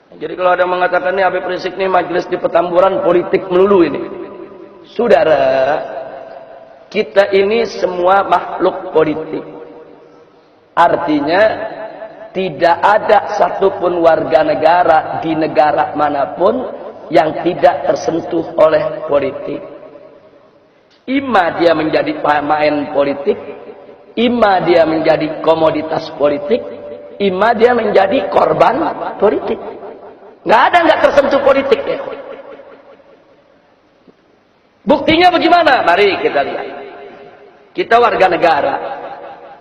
Jadi kalau ada mengatakan ini Habib Rizik ini majelis di Petamburan politik melulu ini. Saudara, kita ini semua makhluk politik. Artinya tidak ada satupun warga negara di negara manapun yang tidak tersentuh oleh politik. Ima dia menjadi pemain politik, ima dia menjadi komoditas politik, ima dia menjadi korban politik. Nggak ada nggak tersentuh politik ya. Buktinya bagaimana? Mari kita lihat. Kita warga negara.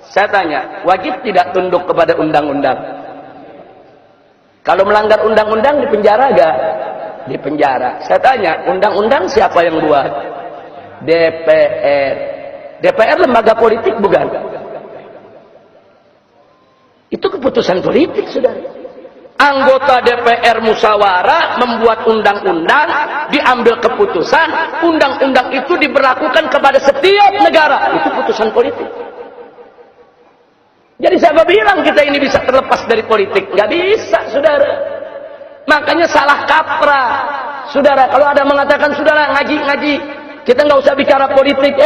Saya tanya, wajib tidak tunduk kepada undang-undang? Kalau melanggar undang-undang dipenjara gak? Dipenjara. Saya tanya, undang-undang siapa yang buat? DPR. DPR lembaga politik bukan? Itu keputusan politik, saudara. Anggota DPR musyawarah membuat undang-undang, diambil keputusan, undang-undang itu diberlakukan kepada setiap negara. Itu putusan politik. Jadi siapa bilang kita ini bisa terlepas dari politik? Nggak bisa, saudara. Makanya salah kaprah, saudara. Kalau ada mengatakan, saudara ngaji-ngaji, kita nggak usah bicara politik.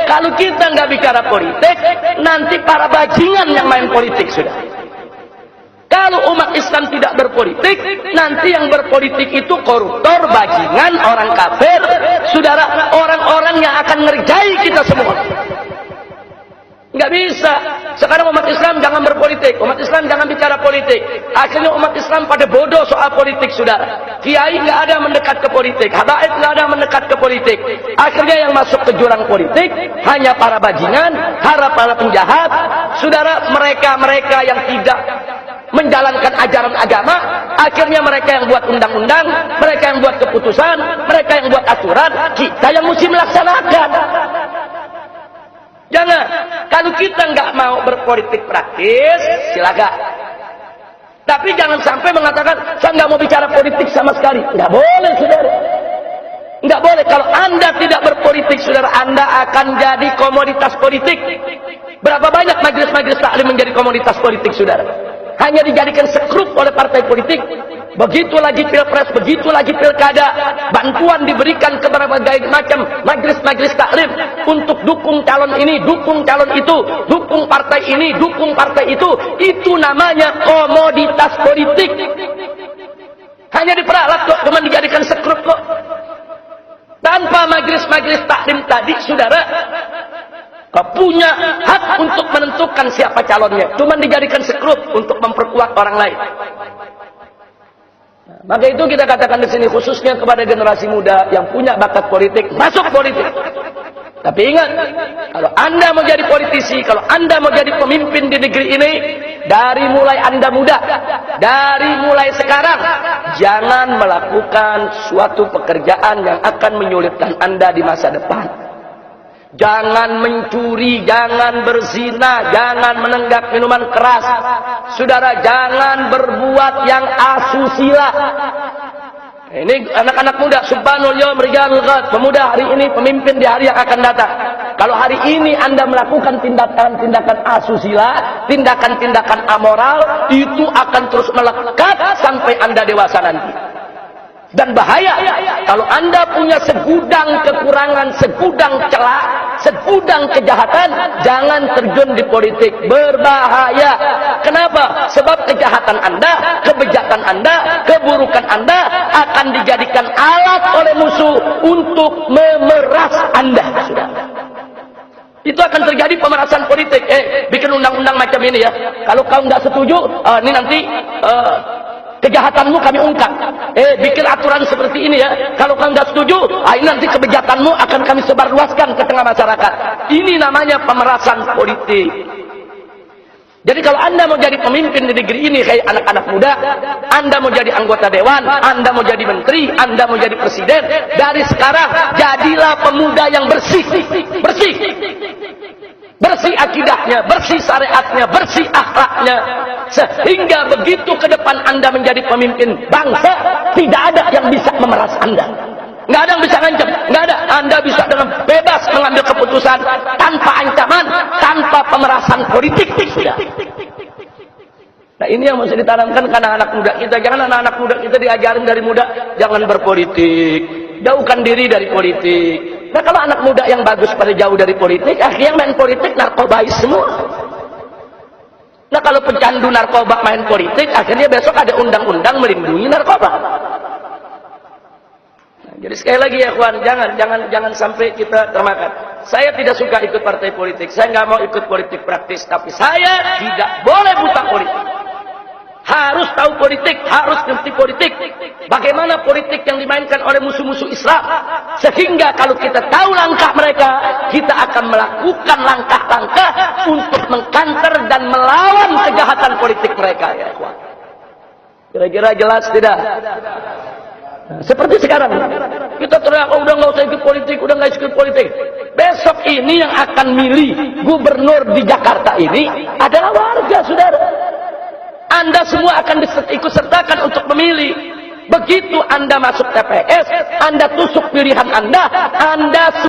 Kalau kita nggak bicara politik, nanti para bajingan yang main politik, saudara. Kalau umat Islam tidak berpolitik, nanti yang berpolitik itu koruptor, bajingan, orang kafir, saudara, orang-orang yang akan ngerjai kita semua. Nggak bisa. Sekarang umat Islam jangan berpolitik, umat Islam jangan bicara politik. Akhirnya umat Islam pada bodoh soal politik, saudara. Kiai nggak ada mendekat ke politik, habaib nggak ada mendekat ke politik. Akhirnya yang masuk ke jurang politik hanya para bajingan, para penjahat, saudara. Mereka yang tidak menjalankan ajaran agama, akhirnya mereka yang buat undang-undang, mereka yang buat keputusan, mereka yang buat aturan, kita yang mesti melaksanakan. Jangan. Kalau kita nggak mau berpolitik praktis, silakan. Tapi jangan sampai mengatakan saya nggak mau bicara politik sama sekali. Nggak boleh, saudara. Nggak boleh. Kalau Anda tidak berpolitik, saudara, Anda akan jadi komoditas politik. Berapa banyak majelis-majelis taklim menjadi komoditas politik, saudara? Hanya dijadikan sekrup oleh partai politik. Begitu lagi pilpres, begitu lagi pilkada, bantuan diberikan kepada berbagai macam majelis-majelis taklim untuk dukung calon ini, dukung calon itu, dukung partai ini, dukung partai itu. Itu namanya komoditas politik. Hanya diperalat kok, cuma dijadikan sekrup kok. Tanpa majelis-majelis taklim tadi, saudara, punya hak untuk menentukan siapa calonnya, cuma dijadikan sekrup untuk memperkuat orang lain. Maka itu kita katakan di sini khususnya kepada generasi muda yang punya bakat politik, masuk politik. Tapi ingat, kalau Anda mau jadi politisi, kalau Anda mau jadi pemimpin di negeri ini, dari mulai Anda muda, dari mulai sekarang, jangan melakukan suatu pekerjaan yang akan menyulitkan Anda di masa depan. Jangan mencuri, jangan berzina, jangan menenggak minuman keras. Saudara, jangan berbuat yang asusila. Ini anak-anak muda, subhanul yawm rijalul ghad, pemuda hari ini, pemimpin di hari yang akan datang. Kalau hari ini Anda melakukan tindakan-tindakan asusila, tindakan-tindakan amoral, itu akan terus melekat sampai Anda dewasa nanti. Dan bahaya kalau Anda punya segudang kekurangan, segudang celah, segudang kejahatan, jangan terjun di politik. Berbahaya. Kenapa? Sebab kejahatan Anda, kebejakan Anda, keburukan Anda akan dijadikan alat oleh musuh untuk memeras Anda. Itu akan terjadi pemerasan politik. Bikin undang-undang macam ini ya. Kalau kau nggak setuju, ini nanti kejahatanmu kami ungkap. Bikin aturan seperti ini ya. Kalau kau nggak setuju, ini nanti kebejatanmu akan kami sebarluaskan ke tengah masyarakat. Ini namanya pemerasan politik. Jadi kalau Anda mau jadi pemimpin di negeri ini kayak anak-anak muda, Anda mau jadi anggota dewan, Anda mau jadi menteri, Anda mau jadi presiden, dari sekarang jadilah pemuda yang bersih. Bersih. Bersih akidahnya, bersih syariatnya, bersih akhlaknya. Sehingga begitu ke depan Anda menjadi pemimpin bangsa, tidak ada yang bisa memeras Anda. Nggak ada yang bisa ngancam, nggak ada. Anda bisa dengan bebas mengambil keputusan tanpa ancaman, tanpa pemerasan politik. Sudah. Nah ini yang mesti ditanamkan ke anak-anak muda kita. Jangan anak-anak muda kita diajarin dari muda, jangan berpolitik, jauhkan diri dari politik. Nah kalau anak muda yang bagus pada jauh dari politik, akhirnya main politik narkobais semua. Nah kalau pecandu narkoba main politik, akhirnya besok ada undang-undang melindungi narkoba. Nah, jadi sekali lagi ya kawan, jangan sampai kita termakan. Saya tidak suka ikut partai politik, saya nggak mau ikut politik praktis, tapi saya tidak boleh buta politik. Harus tahu politik, harus ngerti politik. Bagaimana politik yang dimainkan oleh musuh-musuh Islam. Sehingga kalau kita tahu langkah mereka, kita akan melakukan langkah-langkah untuk mengkanter dan melawan kejahatan politik mereka. Ya, kira-kira jelas tidak? Nah, seperti sekarang, kita teriak, oh, udah nggak usah ikut politik, udah nggak ikut politik. Besok ini yang akan milih gubernur di Jakarta ini adalah warga, saudara. Anda semua akan ikut sertakan untuk memilih. Begitu Anda masuk TPS, Anda tusuk pilihan Anda